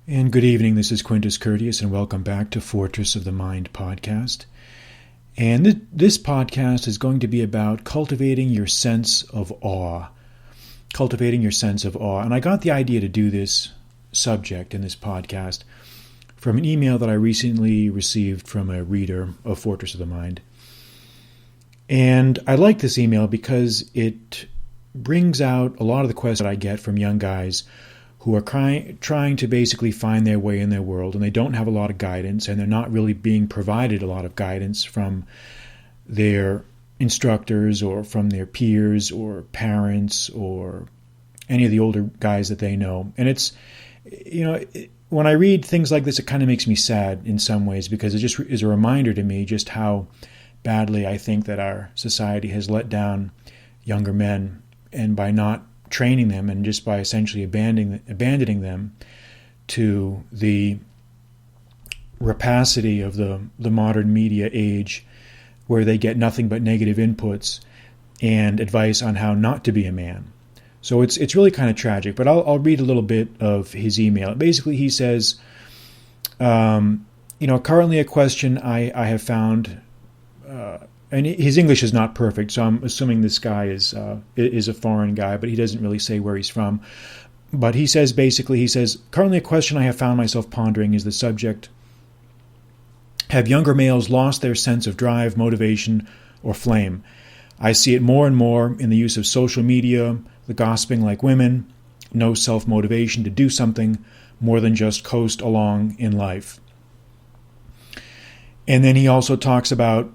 And good evening, this is Quintus Curtius, and welcome back to Fortress of the Mind podcast. And this podcast is going to be about cultivating your sense of awe. Cultivating your sense of awe. And I got the idea to do this subject in this podcast from an email that I recently received from a reader of Fortress of the Mind. And I like this email because it brings out a lot of the questions that I get from young guys who are trying to basically find their way in their world, and they don't have a lot of guidance, and they're not really being provided a lot of guidance from their instructors or from their peers or parents or any of the older guys that they know. And it's, when I read things like this, it kind of makes me sad in some ways, because it just is a reminder to me just how badly I think that our society has let down younger men, and by not training them and just by essentially abandoning them to the rapacity of the modern media age, where they get nothing but negative inputs and advice on how not to be a man. So it's really kind of tragic, but I'll read a little bit of his email. Basically, he says, currently a question I have found, and his English is not perfect, so I'm assuming this guy is a foreign guy, but he doesn't really say where he's from. But he says, currently a question I have found myself pondering is the subject: have younger males lost their sense of drive, motivation, or flame? I see it more and more in the use of social media, the gossiping like women, no self-motivation to do something more than just coast along in life. And then he also talks about,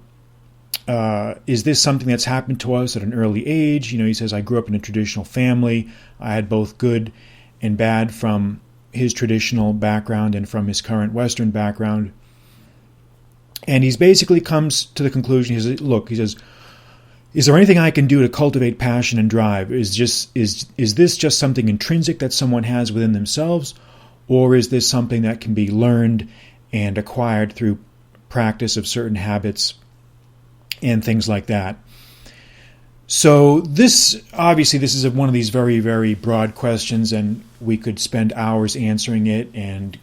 is this something that's happened to us at an early age? He says, I grew up in a traditional family. I had both good and bad from his traditional background and from his current Western background. And he's basically comes to the conclusion, he says, is there anything I can do to cultivate passion and drive? Is this just something intrinsic that someone has within themselves? Or is this something that can be learned and acquired through practice of certain habits and things like that? So this is one of these very, very broad questions, and we could spend hours answering it and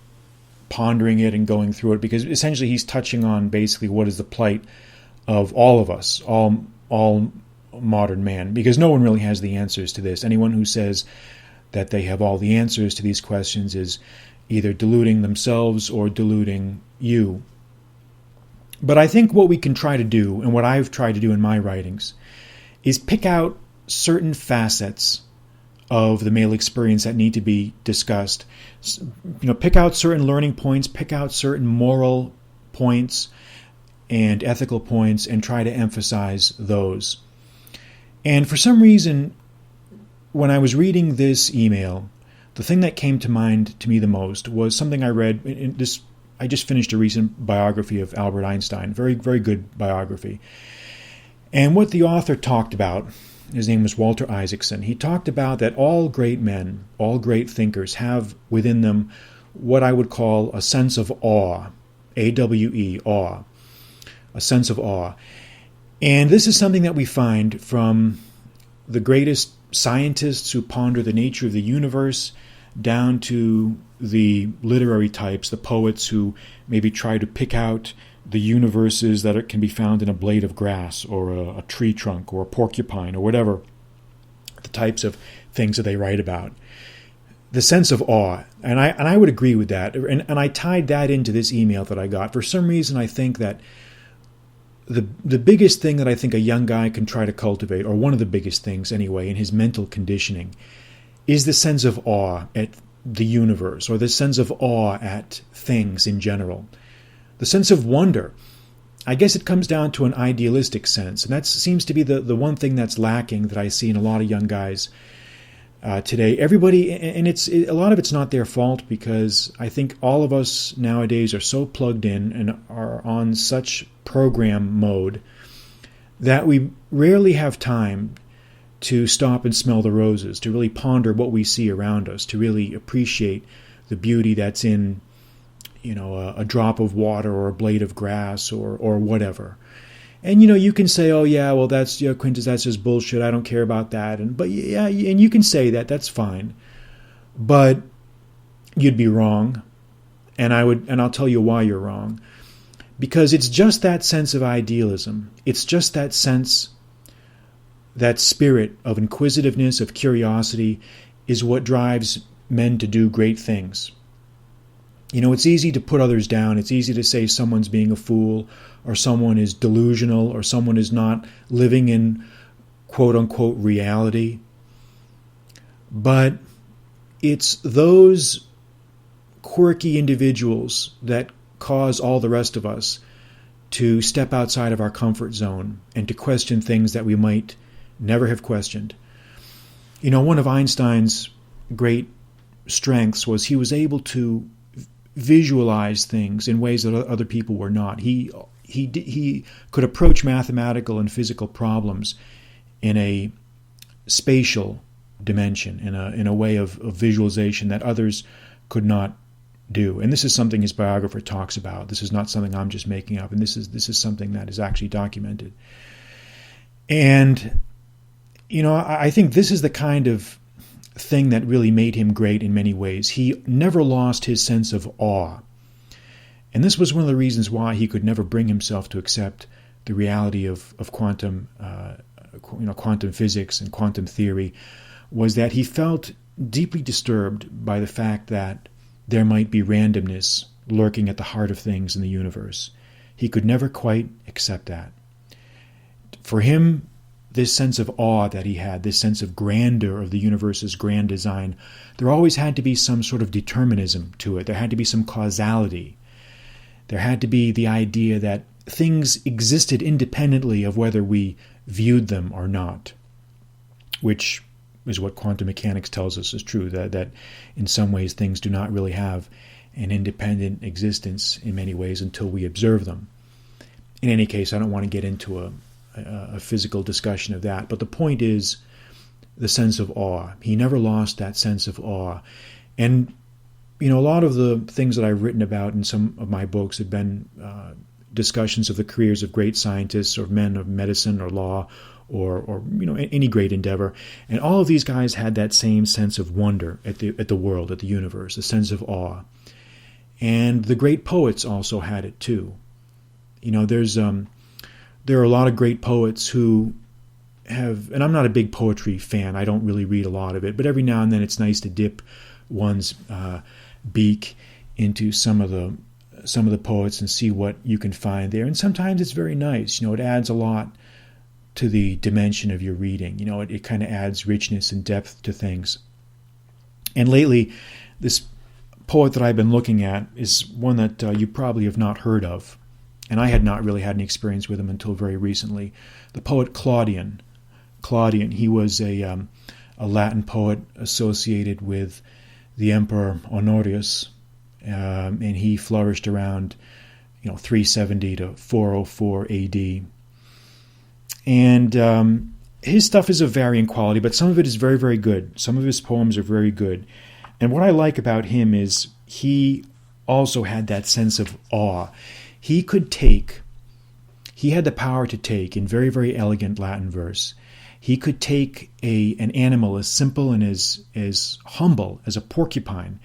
pondering it and going through it, because essentially he's touching on basically what is the plight of all of us, all modern man, because no one really has the answers to this. Anyone who says that they have all the answers to these questions is either deluding themselves or deluding you. But I think what we can try to do, and what I've tried to do in my writings, is pick out certain facets of the male experience that need to be discussed. Pick out certain learning points, pick out certain moral points and ethical points, and try to emphasize those. And for some reason, when I was reading this email, the thing that came to mind to me the most was something I read in this. I just finished a recent biography of Albert Einstein, very, very good biography. And what the author talked about, his name was Walter Isaacson, he talked about that all great men, all great thinkers have within them what I would call a sense of awe, A-W-E, awe, a sense of awe. And this is something that we find from the greatest scientists who ponder the nature of the universe, down to the literary types, the poets who maybe try to pick out the universes that can be found in a blade of grass or a tree trunk or a porcupine or whatever, the types of things that they write about. The sense of awe, and I would agree with that, and I tied that into this email that I got. For some reason, I think that the biggest thing that I think a young guy can try to cultivate, or one of the biggest things anyway, in his mental conditioning, is the sense of awe at the universe, or the sense of awe at things in general. The sense of wonder. I guess it comes down to an idealistic sense, and that seems to be the one thing that's lacking that I see in a lot of young guys today. Everybody, and a lot of it's not their fault, because I think all of us nowadays are so plugged in and are on such program mode that we rarely have time to stop and smell the roses, to really ponder what we see around us, to really appreciate the beauty that's in, a drop of water or a blade of grass or whatever. And, you can say, oh, yeah, well, that's, Quintus, that's just bullshit. I don't care about that. But yeah, and you can say that. That's fine. But you'd be wrong. And I'll tell you why you're wrong. Because it's just that sense of idealism. It's just that sense, that spirit of inquisitiveness, of curiosity, is what drives men to do great things. It's easy to put others down. It's easy to say someone's being a fool, or someone is delusional, or someone is not living in quote-unquote reality. But it's those quirky individuals that cause all the rest of us to step outside of our comfort zone and to question things that we might never have questioned. One of Einstein's great strengths was he was able to visualize things in ways that other people were not. He could approach mathematical and physical problems in a spatial dimension, in a way of visualization that others could not do. And this is something his biographer talks about. This is not something I'm just making up, and this is something that is actually documented. And I think this is the kind of thing that really made him great in many ways. He never lost his sense of awe. And this was one of the reasons why he could never bring himself to accept the reality of quantum physics and quantum theory, was that he felt deeply disturbed by the fact that there might be randomness lurking at the heart of things in the universe. He could never quite accept that. For him, this sense of awe that he had, this sense of grandeur of the universe's grand design, there always had to be some sort of determinism to it. There had to be some causality. There had to be the idea that things existed independently of whether we viewed them or not, which is what quantum mechanics tells us is true, that in some ways things do not really have an independent existence in many ways until we observe them. In any case, I don't want to get into a physical discussion of that, but the point is the sense of awe. He never lost that sense of awe. And a lot of the things that I've written about in some of my books have been discussions of the careers of great scientists or men of medicine or law or any great endeavor. And all of these guys had that same sense of wonder at the world, at the universe, a sense of awe. And the great poets also had it too. There are a lot of great poets who have, and I'm not a big poetry fan, I don't really read a lot of it, but every now and then it's nice to dip one's beak into some of the poets and see what you can find there. And sometimes it's very nice. It adds a lot to the dimension of your reading. It kind of adds richness and depth to things. And lately, this poet that I've been looking at is one that you probably have not heard of. And I had not really had any experience with him until very recently. The poet Claudian. He was a Latin poet associated with the Emperor Honorius, and he flourished around 370 to 404 AD. And his stuff is of varying quality, but some of it is very, very good. Some of his poems are very good. And what I like about him is he also had that sense of awe. He had the power to take, in very, very elegant Latin verse, he could take an animal as simple and as humble as a porcupine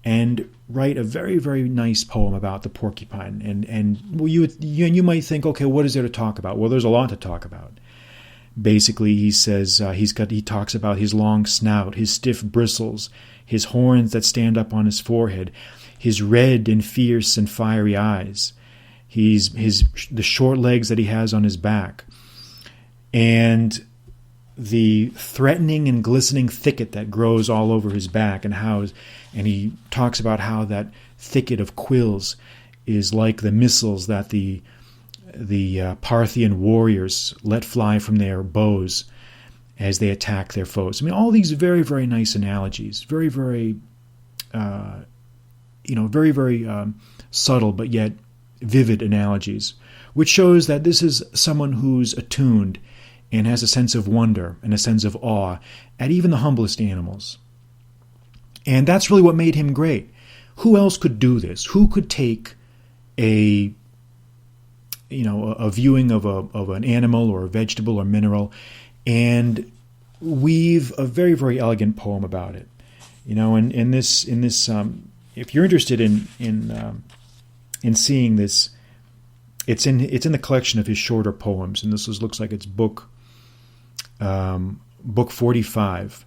and write a very, very nice poem about the porcupine. And you might think, okay, what is there to talk about? Well, there's a lot to talk about. Basically, he says he talks about his long snout, his stiff bristles, his horns that stand up on his forehead, his red and fierce and fiery eyes, the short legs that he has on his back, and the threatening and glistening thicket that grows all over his back, and he talks about how that thicket of quills is like the missiles that the Parthian warriors let fly from their bows as they attack their foes. I mean, all these very, very nice analogies, very, very, very, very subtle but yet vivid analogies, which shows that this is someone who's attuned and has a sense of wonder and a sense of awe at even the humblest animals. And that's really what made him great. Who else could do this? Who could take a viewing of an animal or a vegetable or mineral and weave a very, very elegant poem about it? In this if you're interested in seeing this, it's in the collection of his shorter poems, and looks like it's book 45,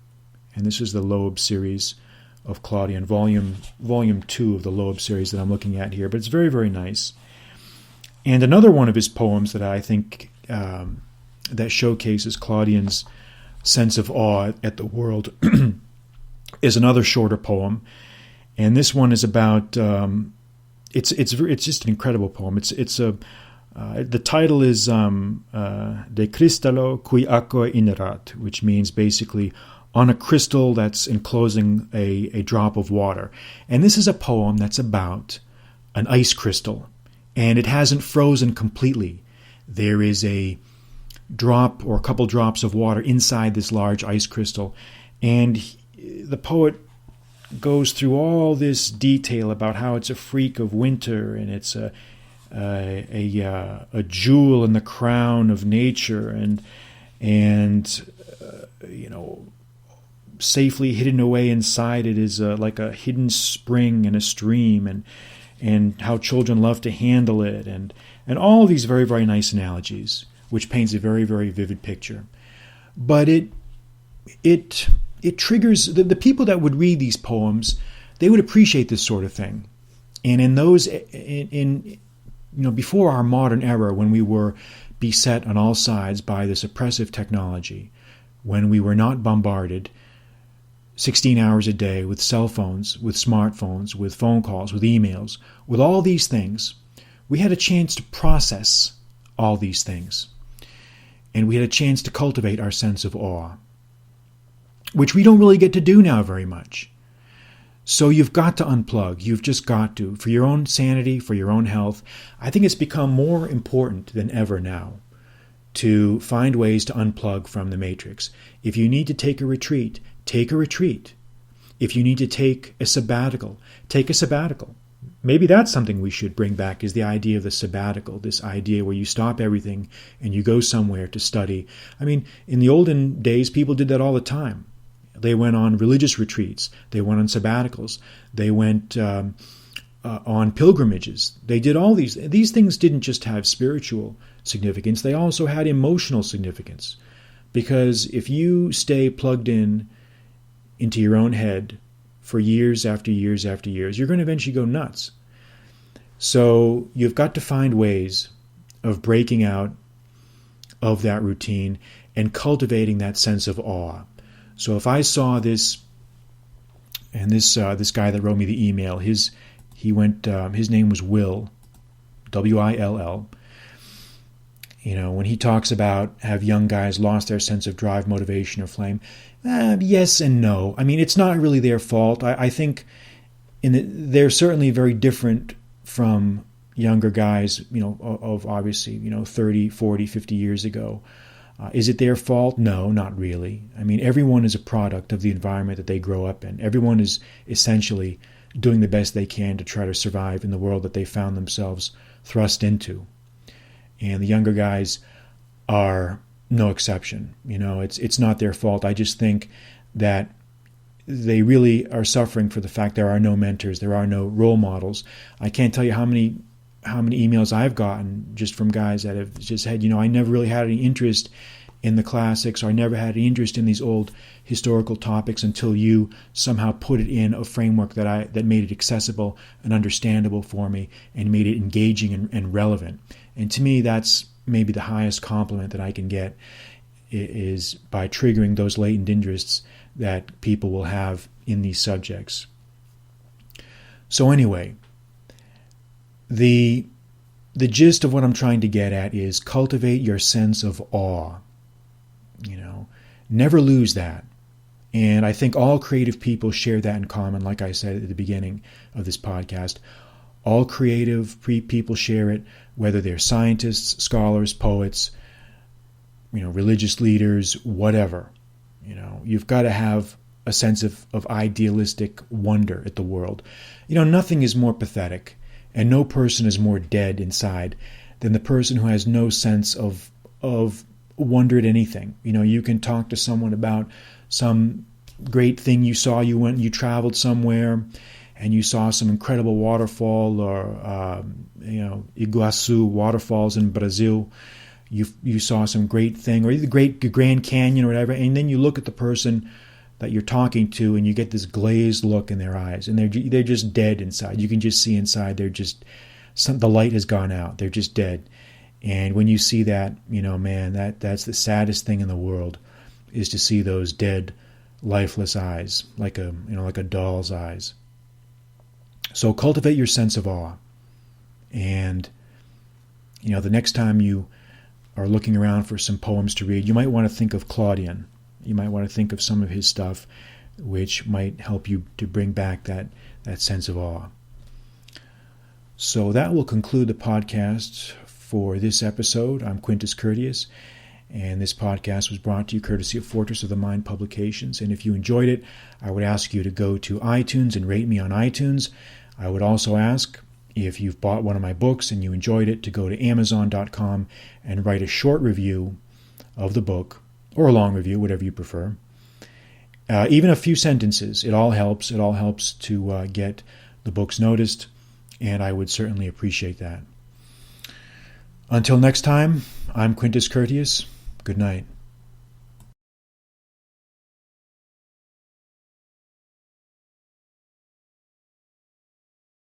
and this is the Loeb series of Claudian, volume 2 of the Loeb series that I'm looking at here. But it's very, very nice. And another one of his poems that I think that showcases Claudian's sense of awe at the world is another shorter poem, and this one is about. It's just an incredible poem. The title is De Cristallo cui aqua inerat, which means basically on a crystal that's enclosing a drop of water. And this is a poem that's about an ice crystal, and it hasn't frozen completely. There is a drop or a couple drops of water inside this large ice crystal, and the poet goes through all this detail about how it's a freak of winter, and it's a jewel in the crown of nature, and safely hidden away inside it is like a hidden spring in a stream, and how children love to handle it, and all these very, very nice analogies, which paints a very, very vivid picture. But it triggers the people that would read these poems. They would appreciate this sort of thing, and before our modern era, when we were beset on all sides by this oppressive technology, when we were not bombarded 16 hours a day with cell phones, with smartphones, with phone calls, with emails, with all these things, we had a chance to process all these things, and we had a chance to cultivate our sense of awe, which we don't really get to do now very much. So you've got to unplug. You've just got to. For your own sanity, for your own health, I think it's become more important than ever now to find ways to unplug from the matrix. If you need to take a retreat, take a retreat. If you need to take a sabbatical, take a sabbatical. Maybe that's something we should bring back, is the idea of the sabbatical, this idea where you stop everything and you go somewhere to study. I mean, in the olden days, people did that all the time. They went on religious retreats. They went on sabbaticals. They went on pilgrimages. They did all these. These things didn't just have spiritual significance. They also had emotional significance. Because if you stay plugged into your own head for years after years after years, you're going to eventually go nuts. So you've got to find ways of breaking out of that routine and cultivating that sense of awe. So if I saw this, and this guy that wrote me the email, his name was Will, Will. When he talks about have young guys lost their sense of drive, motivation, or flame, yes and no. I mean, it's not really their fault. I think they're certainly very different from younger guys, of obviously, 30, 40, 50 years ago. Is it their fault? No, not really. I mean, everyone is a product of the environment that they grow up in. Everyone is essentially doing the best they can to try to survive in the world that they found themselves thrust into. And the younger guys are no exception. It's not their fault. I just think that they really are suffering for the fact there are no mentors, there are no role models. I can't tell you how many emails I've gotten just from guys that have just said, I never really had any interest in the classics, or I never had any interest in these old historical topics until you somehow put it in a framework that made it accessible and understandable for me and made it engaging and relevant. And to me, that's maybe the highest compliment that I can get, is by triggering those latent interests that people will have in these subjects. So anyway, the gist of what I'm trying to get at is cultivate your sense of awe. Never lose that. And I think all creative people share that in common, like I said at the beginning of this podcast. All creative people share it, whether they're scientists, scholars, poets, religious leaders, whatever. You've got to have a sense of idealistic wonder at the world. Nothing is more pathetic, and no person is more dead inside than the person who has no sense of wonder at anything. You can talk to someone about some great thing you saw. You went and you traveled somewhere, and you saw some incredible waterfall, or Iguazu waterfalls in Brazil, you saw some great thing, or the Great Grand Canyon or whatever, and then you look at the person that you're talking to, and you get this glazed look in their eyes, and they're just dead inside. You can just see inside the light has gone out. They're just dead. And when you see that, man, that's the saddest thing in the world, is to see those dead, lifeless eyes, like a doll's eyes. So cultivate your sense of awe. And, the next time you are looking around for some poems to read, you might want to think of Claudian. You might want to think of some of his stuff, which might help you to bring back that sense of awe. So that will conclude the podcast for this episode. I'm Quintus Curtius, and this podcast was brought to you courtesy of Fortress of the Mind Publications. And if you enjoyed it, I would ask you to go to iTunes and rate me on iTunes. I would also ask, if you've bought one of my books and you enjoyed it, to go to Amazon.com and write a short review of the book, or a long review, whatever you prefer. Even a few sentences. It all helps. It all helps to get the books noticed, and I would certainly appreciate that. Until next time, I'm Quintus Curtius. Good night.